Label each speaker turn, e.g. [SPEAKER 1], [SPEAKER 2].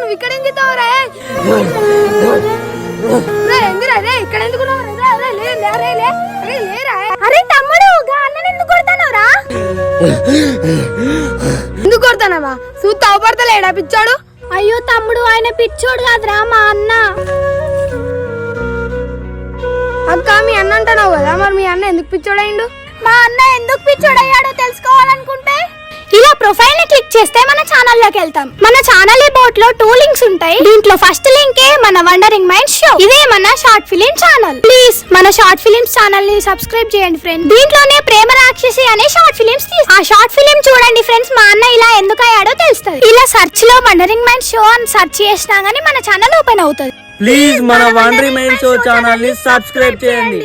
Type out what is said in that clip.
[SPEAKER 1] నువ్వు ఇక్కడ ఏం చేస్తావురా? ఇక్కడ ఎందుకు అరే తమ్ముడు అన్నని ఎందుకు కొడతానవరా? ఎందుకు కొడతానవా? చూస్తా అవపడతలేడా పిచ్చోడు? అయ్యో తమ్ముడు ఆయన పిచ్చోడు కాదురా మా అన్న. అక్క మీ అన్న అంటున్నావు కదా, మరి మీ అన్న ఎందుకు పిచ్చోడైండు? మా అన్న ఎందుకు పిచ్చోడయ్యాడో తెలుసుకోవాలనుకుంటే ఇలా ప్రొఫైల్ ని క్లిక్ చేస్తే మన ఛానల్ లోకి వెళ్తాం. మన ఛానల్ అబౌట్ లో 2 లింక్స్ ఉంటాయి. దీంట్లో ఫస్ట్ లింక్ మన వండరింగ్ మైండ్స్ షో. ఇదే మన షార్ట్ ఫిలిం ఛానల్. ప్లీజ్ మన షార్ట్ ఫిలిమ్స్ ఛానల్ ని సబ్స్క్రైబ్ చేయండి ఫ్రెండ్స్. దీంట్లోనే ప్రేమ రాక్షసి అనే షార్ట్ ఫిలిమ్స్ ఆ షార్ట్ ఫిలిం చూడండి ఫ్రెండ్స్. మా అన్న ఇలా ఎందుకు అయ్యాడో తెలుస్తుంది. ఇలా సెర్చ్ లో వండరింగ్ మైండ్స్ షో అని సెర్చ్ చేసినా గానీ మన ఛానల్ ఓపెన్ అవుతుంది.
[SPEAKER 2] ప్లీజ్ మన వండరింగ్ మైండ్స్ షో ఛానల్ ని సబ్స్క్రైబ్ చేయండి.